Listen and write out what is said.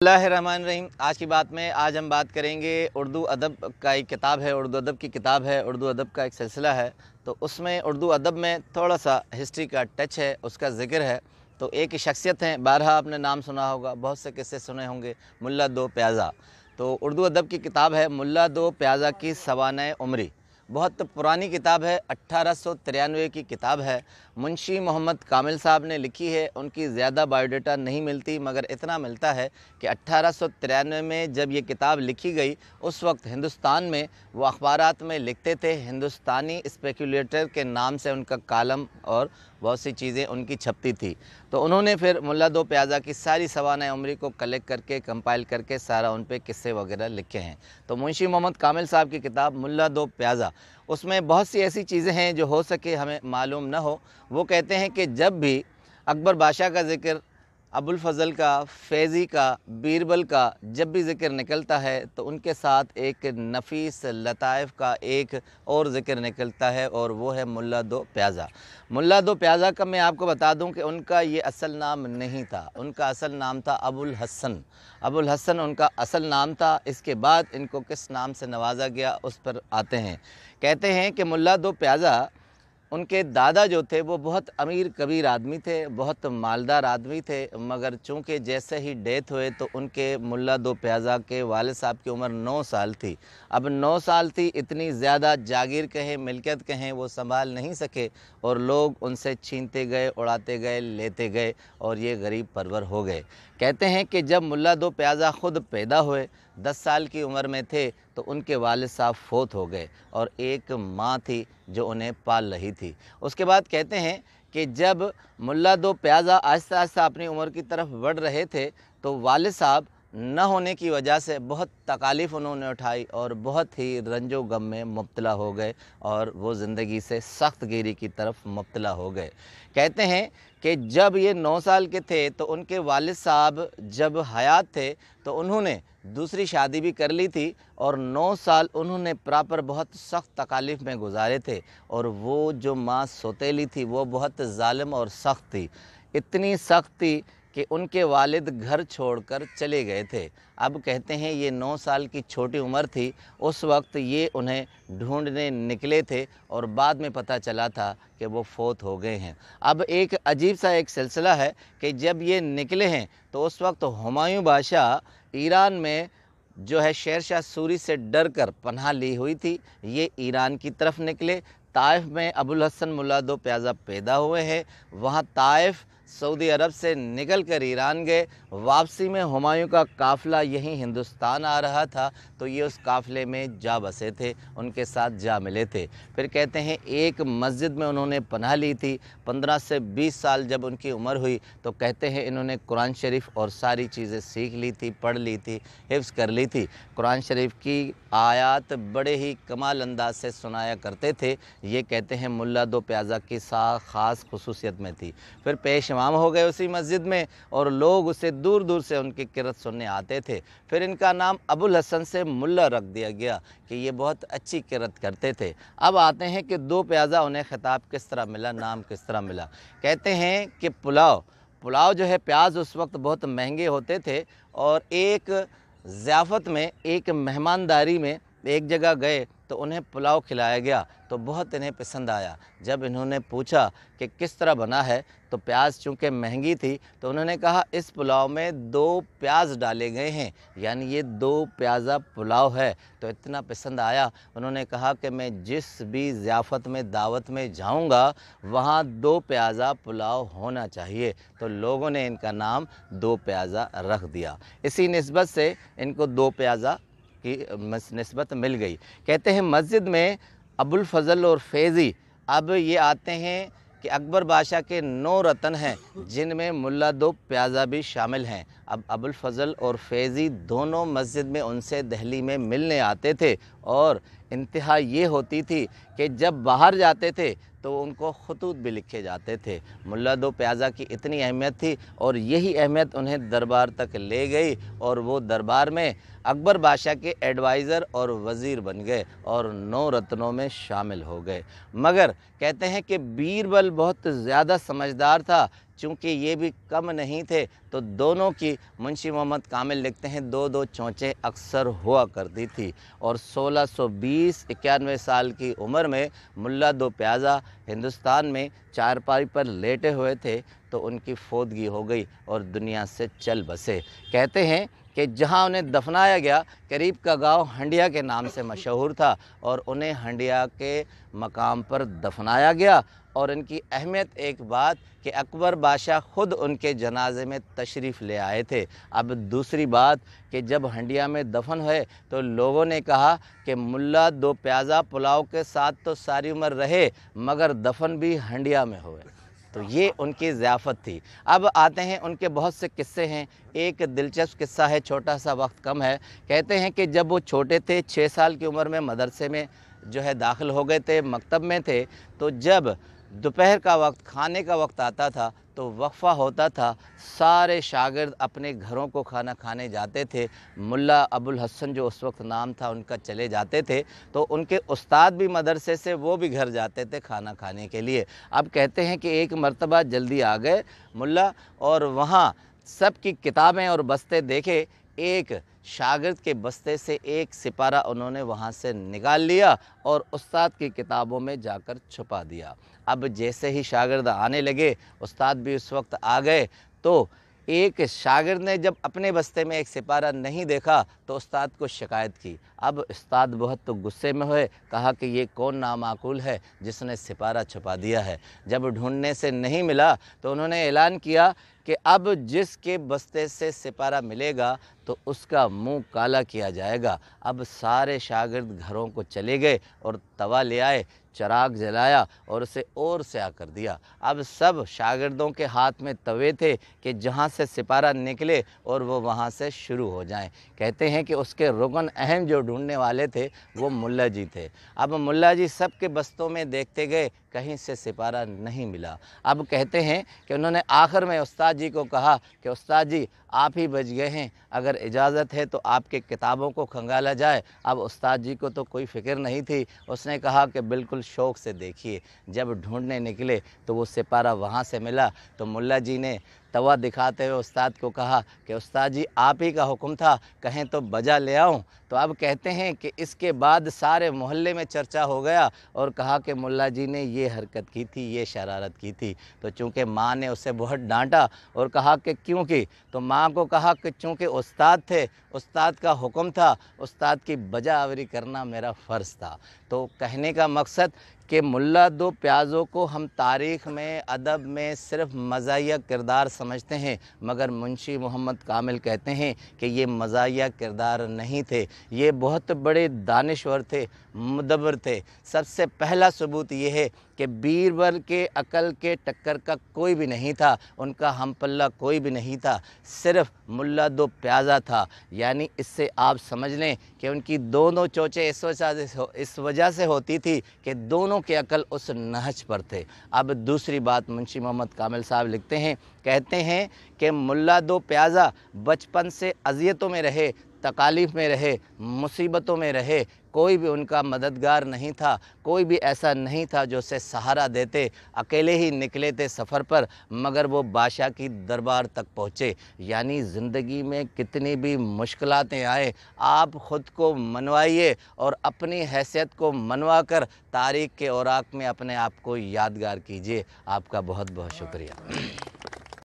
बिस्मिल्लाहिर्रहमानिर्रहीम। आज की बात में हम बात करेंगे उर्दू अदब का एक किताब है, उर्दू अदब की किताब है, उर्दू अदब का एक सिलसिला है। तो उसमें उर्दू अदब में थोड़ा सा हिस्ट्री का टच है, उसका ज़िक्र है। तो एक शख्सियत हैं, बारहा आपने नाम सुना होगा, बहुत से किस्से सुने होंगे, मुल्ला दो प्याज़ा। तो उर्दू अदब की किताब है मुल्ला दो प्याज़ा की सवानह उमरी। बहुत पुरानी किताब है, 1893 की किताब है। मुंशी मोहम्मद कामिल साहब ने लिखी है। उनकी ज़्यादा बायोडाटा नहीं मिलती, मगर इतना मिलता है कि 1893 में जब ये किताब लिखी गई, उस वक्त हिंदुस्तान में वो अखबारात में लिखते थे, हिंदुस्तानी स्पेकुलेटर के नाम से उनका कालम और बहुत सी चीज़ें उनकी छपती थी। तो उन्होंने फिर मुल्ला दो प्याज़ा की सारी सवानह उमरी को कलेक्ट करके, कंपाइल करके सारा उन पे किस्से वगैरह लिखे हैं। तो मुंशी मोहम्मद कामिल साहब की किताब मुल्ला दो प्याज़ा, उसमें बहुत सी ऐसी चीज़ें हैं जो हो सके हमें मालूम न हो। वो कहते हैं कि जब भी अकबर बादशाह का ज़िक्र, अबुल फ़ज़ल का, फ़ैज़ी का, बीरबल का जब भी ज़िक्र निकलता है तो उनके साथ एक नफ़ीस लताइफ़ का एक और ज़िक्र निकलता है, और वो है मुल्ला दो प्याज़ा। मुल्ला दो प्याज़ा का मैं आपको बता दूं कि उनका ये असल नाम नहीं था। उनका असल नाम था अबुल हसन। अबुल हसन उनका असल नाम था। इसके बाद इनको किस नाम से नवाजा गया उस पर आते हैं। कहते हैं कि मुल्ला दो प्याज़ा, उनके दादा जो थे वो बहुत अमीर कबीर आदमी थे, बहुत मालदार आदमी थे, मगर चूँकि जैसे ही डेथ हुए तो उनके मुल्ला दो प्याज़ा के वालिद साहब की उम्र 9 साल थी। अब 9 साल थी, इतनी ज़्यादा जागीर कहें, मिल्कियत कहें, वो संभाल नहीं सके और लोग उनसे छीनते गए, उड़ाते गए, लेते गए और ये गरीब परवर हो गए। कहते हैं कि जब मुल्ला दो प्याज़ा ख़ुद पैदा हुए, 10 साल की उम्र में थे, तो उनके वालिद साहब फ़ौत हो गए और एक माँ थी जो उन्हें पाल रही थी। उसके बाद कहते हैं कि जब मुल्ला दो प्याज़ा आहिस्ता आहिस्ता अपनी उम्र की तरफ बढ़ रहे थे, तो वालिद साहब न होने की वजह से बहुत तकालीफ़ उन्होंने उठाई और बहुत ही रंजो गम में मुब्तला हो गए और वो ज़िंदगी से सख्त गिरी की तरफ मुब्तला हो गए। कहते हैं कि जब ये 9 साल के थे तो उनके वालिद साहब जब हयात थे तो उन्होंने दूसरी शादी भी कर ली थी और 9 साल उन्होंने प्रॉपर बहुत सख्त तकालीफ़ में गुजारे थे। और वो जो माँ सौतेली थी वो बहुत ज़ालिम और सख्त थी, इतनी सख्त थी कि उनके वालिद घर छोड़कर चले गए थे। अब कहते हैं ये 9 साल की छोटी उम्र थी, उस वक्त ये उन्हें ढूंढने निकले थे और बाद में पता चला था कि वो फ़ौत हो गए हैं। अब एक अजीब सा एक सिलसिला है कि जब ये निकले हैं तो उस वक्त हुमायूं बादशाह ईरान में जो है शेरशाह सूरी से डर कर पनाह ली हुई थी। ये ईरान की तरफ निकले। ताइफ में अबुल हसन मुल्ला दो प्याज़ा पैदा हुए हैं। वहाँ ताइफ सऊदी अरब से निकल कर ईरान गए। वापसी में हुमायूं का काफ़िला यहीं हिंदुस्तान आ रहा था, तो ये उस काफ़िले में जा बसे थे, उनके साथ जा मिले थे। फिर कहते हैं एक मस्जिद में उन्होंने पनाह ली थी। 15 से 20 साल जब उनकी उम्र हुई तो कहते हैं इन्होंने कुरान शरीफ और सारी चीज़ें सीख ली थी, पढ़ ली थी, हिफ्ज़ कर ली थी। कुरान शरीफ की आयात बड़े ही कमाल अंदाज से सुनाया करते थे। ये कहते हैं मुल्ला दो प्याज़ा की ख़ास खुसूसियत में थी। फिर पेश इमाम हो गए उसी मस्जिद में और लोग उसे दूर दूर से उनकी किरत सुनने आते थे। फिर इनका नाम अबुल हसन से मुल्ला रख दिया गया कि ये बहुत अच्छी किरत करते थे। अब आते हैं कि दो प्याज़ा उन्हें ख़िताब किस तरह मिला, नाम किस तरह मिला। कहते हैं कि पुलाव जो है, प्याज उस वक्त बहुत महंगे होते थे और एक ज़ियाफ़त में, एक मेहमानदारी में एक जगह गए तो उन्हें पुलाव खिलाया गया तो बहुत इन्हें पसंद आया। जब इन्होंने पूछा कि किस तरह बना है तो प्याज चूँकि महंगी थी तो उन्होंने कहा इस पुलाव में 2 प्याज डाले गए हैं, यानी ये 2 प्याज़ा पुलाव है। तो इतना पसंद आया, उन्होंने कहा कि मैं जिस भी ज़ियाफ़त में, दावत में जाऊंगा वहाँ 2 प्याज़ा पुलाव होना चाहिए। तो लोगों ने इनका नाम दो प्याज़ा रख दिया। इसी निस्बत से इनको दो प्याज़ा की निस्बत मिल गई। कहते हैं मस्जिद में अबुल फ़ज़ल और फ़ैज़ी, अब ये आते हैं कि अकबर बादशाह के 9 रतन हैं जिनमें मुल्ला दो प्याज़ा भी शामिल हैं। अब अबुल फ़ज़ल और फ़ैज़ी दोनों मस्जिद में उनसे दहली में मिलने आते थे और इंतहा ये होती थी کہ جب باہر جاتے تھے تو ان کو خطوط بھی لکھے جاتے تھے۔ ملا دو پیازا کی اتنی اہمیت تھی اور یہی اہمیت انہیں دربار تک لے گئی اور وہ دربار میں اکبر بادشاہ کے ایڈوائزر اور وزیر بن گئے اور 9 رتنوں میں شامل ہو گئے۔ مگر کہتے ہیں کہ بیربل بہت زیادہ سمجھدار تھا، چونکہ یہ بھی کم نہیں تھے تو دونوں کی منشی محمد کامل لکھتے ہیں 2 چونچیں اکثر ہوا کرتی تھی، اور 1620 91 سال کی عمر میں ملا دو پیازا ہندوستان میں چارپائی پر لیٹے ہوئے تھے تو ان کی فوتگی ہو گئی اور دنیا سے چل بسے۔ کہتے ہیں کہ جہاں انہیں دفنایا گیا قریب کا گاؤں ہنڈیا کے نام سے مشہور تھا اور انہیں ہنڈیا کے مقام پر دفنایا گیا، اور ان کی اہمیت ایک بات کہ اکبر بادشاہ خود ان کے جنازے میں تشریف لے آئے تھے۔ اب دوسری بات کہ جب ہنڈیا میں دفن ہوئے تو لوگوں نے کہا کہ ملا دو پیازا پلاؤ کے ساتھ تو ساری عمر رہے مگر دفن بھی ہنڈیا میں ہوئے، تو یہ ان کی ضیافت تھی۔ اب آتے ہیں ان کے بہت سے قصے ہیں۔ ایک دلچسپ قصہ ہے، چھوٹا سا، وقت کم ہے۔ کہتے ہیں کہ جب وہ چھوٹے تھے 6 سال کی عمر میں مدرسے میں داخل ہو گئے تھے، مکتب میں تھے، تو جب دوپہر کا وقت، کھانے کا وقت آتا تھا تو وقفہ ہوتا تھا، سارے شاگرد اپنے گھروں کو کھانا کھانے جاتے تھے۔ ملا ابو الحسن جو اس وقت نام تھا ان کا چلے جاتے تھے، تو ان کے استاد بھی مدرسے سے وہ بھی گھر جاتے تھے کھانا کھانے کے لیے۔ اب کہتے ہیں کہ ایک مرتبہ جلدی آ گئے ملا اور وہاں سب کی کتابیں اور بستے دیکھے، ایک شاگرد کے بستے سے ایک سپارہ انہوں نے وہاں سے نکال لیا اور استاد کی کتابوں میں جا کر چھپا دیا۔ اب جیسے ہی شاگرد آنے لگے، استاد بھی اس وقت آ گئے، تو ایک شاگرد نے جب اپنے بستے میں ایک سپارہ نہیں دیکھا تو استاد کو شکایت کی۔ اب استاد بہت غصے میں ہوئے، کہا کہ یہ کون نامعقول ہے جس نے سپارہ چھپا دیا ہے۔ جب ڈھونڈنے سے نہیں ملا تو انہوں نے اعلان کیا کہ اب جس کے بستے سے سپارہ ملے گا تو اس کا منہ کالا کیا جائے گا۔ اب سارے شاگرد گھروں کو چلے گئے اور توا لے آئے، چراغ جلایا اور اسے اور سیاہ کر دیا۔ اب سب شاگردوں کے ہاتھ میں توے تھے کہ جہاں سے سپارہ نکلے اور وہ وہاں سے شروع ہو جائیں۔ کہتے ہیں کہ اس کے رکن اہم جو ڈھونڈنے والے تھے وہ ملا جی تھے۔ اب ملا جی سب کے بستوں میں دیکھتے گئے، کہیں سے سپارہ نہیں ملا۔ اب کہتے ہیں کہ انہوں نے آخر میں استاد جی کو کہا کہ استاد جی آپ ہی بچ گئے ہیں، اگر اجازت ہے تو آپ کے کتابوں کو کھنگالا جائے۔ اب استاد جی کو تو کوئی فکر نہیں تھی، اس نے کہا کہ بالکل شوق سے دیکھیے۔ جب ڈھونڈنے نکلے تو وہ سپارہ وہاں سے ملا، تو ملا جی نے توا دکھاتے ہوئے استاد کو کہا کہ استاد جی آپ ہی کا حکم تھا، کہیں تو بجا لے آؤں۔ تو اب کہتے ہیں کہ اس کے بعد سارے محلے میں چرچا ہو گیا اور کہا کہ ملا جی نے یہ حرکت کی تھی، یہ شرارت کی تھی۔ تو چونکہ ماں نے اسے بہت ڈانٹا اور کہا کہ کیوں کی؟ تو ماں کو کہا کہ چونکہ استاد تھے، استاد کا حکم تھا، استاد کی بجا آوری کرنا میرا فرض تھا۔ تو کہنے کا مقصد کہ ملا دو پیازوں کو ہم تاریخ میں، ادب میں صرف مزاحیہ کردار سمجھتے ہیں، مگر منشی محمد کامل کہتے ہیں کہ یہ مزاحیہ کردار نہیں تھے، یہ بہت بڑے دانشور تھے، مدبر تھے۔ سب سے پہلا ثبوت یہ ہے کہ بیربل کے عقل کے ٹکر کا کوئی بھی نہیں تھا، ان کا ہم پلہ کوئی بھی نہیں تھا، صرف ملا دو پیازا تھا۔ یعنی اس سے آپ سمجھ لیں کہ ان کی دونوں چونچیں اس وجہ سے ہوتی تھی کہ دونوں کے عقل اس نہج پر تھے۔ اب دوسری بات منشی محمد کامل صاحب لکھتے ہیں، کہتے ہیں کہ ملا دو پیازا بچپن سے اذیتوں میں رہے، تکالیف میں رہے، مصیبتوں میں رہے، کوئی بھی ان کا مددگار نہیں تھا، کوئی بھی ایسا نہیں تھا جو اسے سہارا دیتے، اکیلے ہی نکلے تھے سفر پر، مگر وہ بادشاہ کی دربار تک پہنچے۔ یعنی زندگی میں کتنی بھی مشکلاتیں آئیں، آپ خود کو منوائیے اور اپنی حیثیت کو منوا کر تاریخ کے اوراق میں اپنے آپ کو یادگار کیجیے۔ آپ کا بہت بہت شکریہ۔